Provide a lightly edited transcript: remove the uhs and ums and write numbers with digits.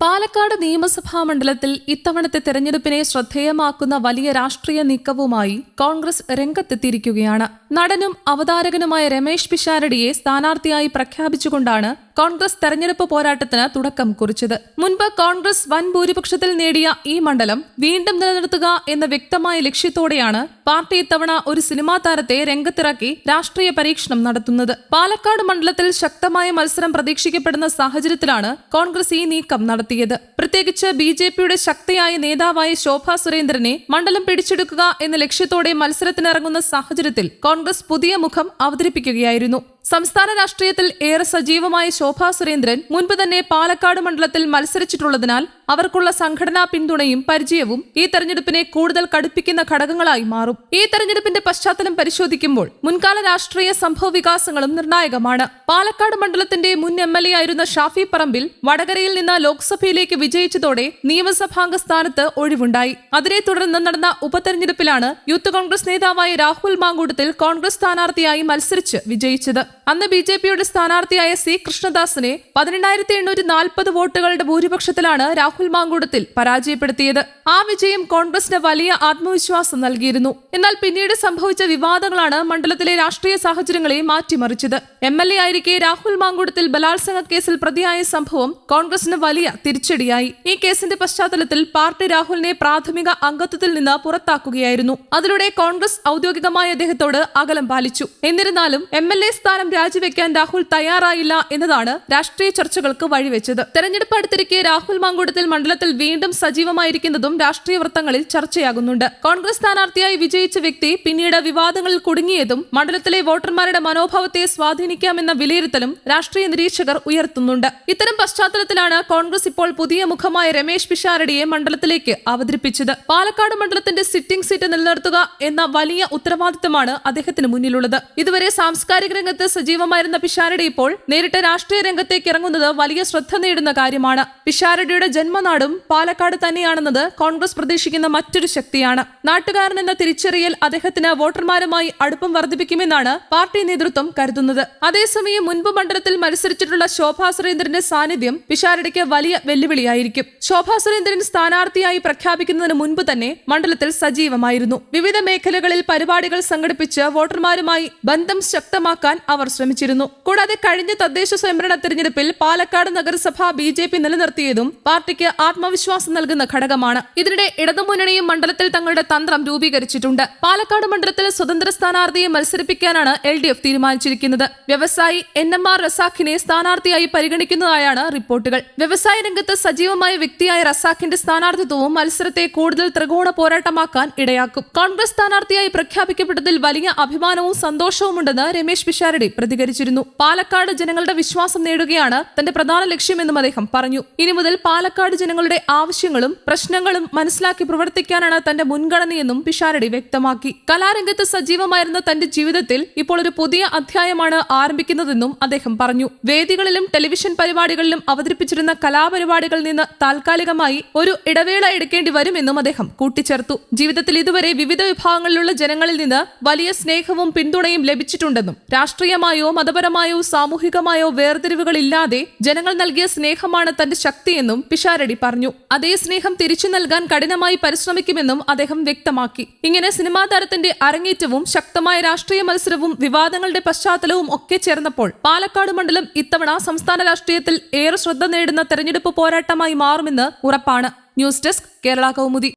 പാലക്കാട് നിയമസഭാ മണ്ഡലത്തിൽ ഇത്തവണത്തെ തെരഞ്ഞെടുപ്പിനെ ശ്രദ്ധേയമാക്കുന്ന വലിയ രാഷ്ട്രീയ നീക്കവുമായി കോൺഗ്രസ് രംഗത്തെത്തിയിരിക്കുകയാണ്. നടനും അവതാരകനുമായ രമേശ് പിഷാരടിയെ സ്ഥാനാർത്ഥിയായി പ്രഖ്യാപിച്ചുകൊണ്ടാണ് കോൺഗ്രസ് തെരഞ്ഞെടുപ്പ് പോരാട്ടത്തിന് തുടക്കം കുറിച്ചത്. മുൻപ് കോൺഗ്രസ് വൻ ഭൂരിപക്ഷത്തിൽ നേടിയ ഈ മണ്ഡലം വീണ്ടും നിലനിർത്തുക എന്ന വ്യക്തമായ ലക്ഷ്യത്തോടെയാണ് പാർട്ടി ഇത്തവണ ഒരു സിനിമാ താരത്തെ രംഗത്തിറക്കി രാഷ്ട്രീയ പരീക്ഷണം നടത്തുന്നത്. പാലക്കാട് മണ്ഡലത്തിൽ ശക്തമായ മത്സരം പ്രതീക്ഷിക്കപ്പെടുന്ന സാഹചര്യത്തിലാണ് കോൺഗ്രസ് ഈ നീക്കം നടത്തിയത്. പ്രത്യേകിച്ച് ബിജെപിയുടെ ശക്തിയായ നേതാവായ ശോഭാ സുരേന്ദ്രനെ മണ്ഡലം പിടിച്ചെടുക്കുക എന്ന ലക്ഷ്യത്തോടെ മത്സരത്തിനിറങ്ങുന്ന സാഹചര്യത്തിൽ കോൺഗ്രസ് പുതിയ മുഖം അവതരിപ്പിക്കുകയായിരുന്നു. സംസ്ഥാന രാഷ്ട്രീയത്തിൽ ഏറെ സജീവമായ ശോഭാ സുരേന്ദ്രൻ മുൻപ് തന്നെ പാലക്കാട് മണ്ഡലത്തിൽ മത്സരിച്ചിട്ടുള്ളതിനാൽ അവർക്കുള്ള സംഘടനാ പിന്തുണയും പരിചയവും ഈ തെരഞ്ഞെടുപ്പിനെ കൂടുതൽ കടുപ്പിക്കുന്ന ഘടകങ്ങളായി മാറും. ഈ തെരഞ്ഞെടുപ്പിന്റെ പശ്ചാത്തലം പരിശോധിക്കുമ്പോൾ മുൻകാല രാഷ്ട്രീയ സംഭവ വികാസങ്ങളും നിർണായകമാണ്. പാലക്കാട് മണ്ഡലത്തിന്റെ മുൻ MLA ആയിരുന്ന ഷാഫി പറമ്പിൽ വടകരയിൽ നിന്ന് ലോക്സഭയിലേക്ക് വിജയിച്ചതോടെ നിയമസഭാംഗ സ്ഥാനത്ത് ഒഴിവുണ്ടായി. അതിനെ തുടർന്ന് നടന്ന ഉപതെരഞ്ഞെടുപ്പിലാണ് യൂത്ത് കോൺഗ്രസ് നേതാവായ രാഹുൽ മാങ്കൂട്ടത്തിൽ കോൺഗ്രസ് സ്ഥാനാർത്ഥിയായി മത്സരിച്ച് വിജയിച്ചത്. അന്ന് ബിജെപിയുടെ സ്ഥാനാർത്ഥിയായ C കൃഷ്ണദാസിനെ 18,840 വോട്ടുകളുടെ ഭൂരിപക്ഷത്തിലാണ് രാഹുൽ മാങ്കൂട്ടത്തിൽ പരാജയപ്പെടുത്തിയത്. ആ വിജയം കോൺഗ്രസിന് വലിയ ആത്മവിശ്വാസം നൽകിയിരുന്നു. എന്നാൽ പിന്നീട് സംഭവിച്ച വിവാദങ്ങളാണ് മണ്ഡലത്തിലെ രാഷ്ട്രീയ സാഹചര്യങ്ങളെ മാറ്റിമറിച്ചത്. MLA ആയിരിക്കെ രാഹുൽ മാങ്കൂട്ടത്തിൽ ബലാത്സംഗ കേസിൽ പ്രതിയായ സംഭവം കോൺഗ്രസിന് വലിയ തിരിച്ചടിയായി. ഈ കേസിന്റെ പശ്ചാത്തലത്തിൽ പാർട്ടി രാഹുലിനെ പ്രാഥമിക അംഗത്വത്തിൽ നിന്ന് പുറത്താക്കുകയായിരുന്നു. അതിലൂടെ കോൺഗ്രസ് ഔദ്യോഗികമായി അദ്ദേഹത്തോട് അകലം പാലിച്ചു. എന്നിരുന്നാലും MLA സ്ഥാനം രാജിവെക്കാൻ രാഹുൽ തയ്യാറായില്ല എന്നതാണ് രാഷ്ട്രീയ ചർച്ചകൾക്ക് വഴിവെച്ചത്. തെരഞ്ഞെടുപ്പ് അടുത്തിരിക്കെ രാഹുൽ മാങ്കൂട്ടത്തിൽ മണ്ഡലത്തിൽ വീണ്ടും സജീവമായിരിക്കുന്നതും രാഷ്ട്രീയ വൃത്തങ്ങളിൽ ചർച്ചയാകുന്നുണ്ട്. കോൺഗ്രസ് സ്ഥാനാർത്ഥിയായി വിജയിച്ച വ്യക്തി പിന്നീട് വിവാദങ്ങളിൽ കുടുങ്ങിയതും മണ്ഡലത്തിലെ വോട്ടർമാരുടെ മനോഭാവത്തെ സ്വാധീനിക്കാമെന്ന വിലയിരുത്തലും രാഷ്ട്രീയ നിരീക്ഷകർ ഉയർത്തുന്നുണ്ട്. ഇത്തരം പശ്ചാത്തലത്തിലാണ് കോൺഗ്രസ് ഇപ്പോൾ പുതിയ മുഖമായ രമേശ് പിഷാരടിയെ മണ്ഡലത്തിലേക്ക് അവതരിപ്പിച്ചത്. പാലക്കാട് മണ്ഡലത്തിന്റെ സിറ്റിംഗ് സീറ്റ് നിലനിർത്തുക എന്ന വലിയ ഉത്തരവാദിത്തമാണ് അദ്ദേഹത്തിന് മുന്നിലുള്ളത്. ഇതുവരെ സാംസ്കാരിക രംഗത്ത് സജീവമായിരുന്ന പിഷാരടി ഇപ്പോൾ നേരിട്ട് രാഷ്ട്രീയ രംഗത്തേക്ക് ഇറങ്ങുന്നത് വലിയ ശ്രദ്ധ നേടുന്ന കാര്യമാണ്. പിഷാരടിയുടെ ജന്മനാടും പാലക്കാട് തന്നെയാണെന്നത് കോൺഗ്രസ് പ്രതീക്ഷിക്കുന്ന മറ്റൊരു ശക്തിയാണ്. നാട്ടുകാരൻ എന്ന തിരിച്ചറിയൽ അദ്ദേഹത്തിന് വോട്ടർമാരുമായി അടുപ്പം വർദ്ധിപ്പിക്കുമെന്നാണ് പാർട്ടി നേതൃത്വം കരുതുന്നത്. അതേസമയം മുൻപ് മണ്ഡലത്തിൽ മത്സരിച്ചിട്ടുള്ള ശോഭാ സുരേന്ദ്രന്റെ സാന്നിധ്യം പിഷാരടിക്ക് വലിയ വെല്ലുവിളിയായിരിക്കും. ശോഭാ സുരേന്ദ്രൻ സ്ഥാനാർത്ഥിയായി പ്രഖ്യാപിക്കുന്നതിന് മുൻപ് തന്നെ മണ്ഡലത്തിൽ സജീവമായിരുന്നു. വിവിധ മേഖലകളിൽ പരിപാടികൾ സംഘടിപ്പിച്ച് വോട്ടർമാരുമായി ബന്ധം ശക്തമാക്കാൻ അവർ ശ്രമിച്ചിരുന്നു. കൂടാതെ കഴിഞ്ഞ തദ്ദേശ സ്വയംഭരണ തെരഞ്ഞെടുപ്പിൽ പാലക്കാട് നഗരസഭ ബിജെപി നിലനിർത്തിയതും പാർട്ടിക്ക് ആത്മവിശ്വാസം നൽകുന്ന ഘടകമാണ്. ഇതിനിടെ ഇടതുമുന്നണിയും മണ്ഡലത്തിൽ തങ്ങളുടെ തന്ത്രം രൂപീകരിച്ചിട്ടുണ്ട്. പാലക്കാട് മണ്ഡലത്തിൽ സ്വതന്ത്ര സ്ഥാനാർത്ഥിയെ മത്സരിപ്പിക്കാനാണ് LDF തീരുമാനിച്ചിരിക്കുന്നത്. വ്യവസായി NMR റസാഖിനെ സ്ഥാനാർത്ഥിയായി പരിഗണിക്കുന്നതായാണ് റിപ്പോർട്ടുകൾ. വ്യവസായ രംഗത്ത് സജീവമായ വ്യക്തിയായ റസാഖിന്റെ സ്ഥാനാർത്ഥിത്വവും മത്സരത്തെ കൂടുതൽ ത്രികോണ പോരാട്ടമാക്കാൻ ഇടയാക്കും. കോൺഗ്രസ് സ്ഥാനാർത്ഥിയായി പ്രഖ്യാപിക്കപ്പെട്ടതിൽ വലിയ അഭിമാനവും സന്തോഷവുമുണ്ടെന്ന് രമേശ് പിഷാരടി പ്രതികരിച്ചിരുന്നു. പാലക്കാട് ജനങ്ങളുടെ വിശ്വാസം നേടുകയാണ് തന്റെ പ്രധാന ലക്ഷ്യമെന്നും അദ്ദേഹം പറഞ്ഞു. ഇനി മുതൽ പാലക്കാട് ജനങ്ങളുടെ ആവശ്യങ്ങളും പ്രശ്നങ്ങളും മനസ്സിലാക്കി പ്രവർത്തിക്കാനാണ് തന്റെ മുൻഗണനയെന്നും പിഷാരടി വ്യക്തമാക്കി. കലാരംഗത്ത് സജീവമായിരുന്ന തന്റെ ജീവിതത്തിൽ ഇപ്പോൾ ഒരു പുതിയ അധ്യായമാണ് ആരംഭിക്കുന്നതെന്നും അദ്ദേഹം പറഞ്ഞു. വേദികളിലും ടെലിവിഷൻ പരിപാടികളിലും അവതരിപ്പിച്ചിരുന്ന കലാപരിപാടികളിൽ നിന്ന് താൽക്കാലികമായി ഒരു ഇടവേള എടുക്കേണ്ടി വരുമെന്നും അദ്ദേഹം കൂട്ടിച്ചേർത്തു. ജീവിതത്തിൽ ഇതുവരെ വിവിധ വിഭാഗങ്ങളിലുള്ള ജനങ്ങളിൽ നിന്ന് വലിയ സ്നേഹവും പിന്തുണയും ലഭിച്ചിട്ടുണ്ടെന്നും രാഷ്ട്രീയമായോ മതപരമായോ സാമൂഹികമായോ വേർതിരിവുകളില്ലാതെ ജനങ്ങൾ നൽകിയ സ്നേഹമാണ് തന്റെ ശക്തിയെന്നും പിഷാരടി പറഞ്ഞു. അതേ സ്നേഹം തിരിച്ചു നൽകാൻ കഠിനമായി പരിശ്രമിക്കുമെന്നും അദ്ദേഹം വ്യക്തമാക്കി. ഇങ്ങനെ സിനിമാ താരത്തിന്റെ അരങ്ങേറ്റവും ശക്തമായ രാഷ്ട്രീയ മത്സരവും വിവാദങ്ങളുടെ പശ്ചാത്തലവും ഒക്കെ ചേർന്നപ്പോൾ പാലക്കാട് മണ്ഡലം ഇത്തവണ സംസ്ഥാന രാഷ്ട്രീയത്തിൽ ഏറെ ശ്രദ്ധ നേടുന്ന തെരഞ്ഞെടുപ്പ് പോരാട്ടമായി മാറുമെന്ന് ഉറപ്പാണ്. News desk Kerala Kaumudi.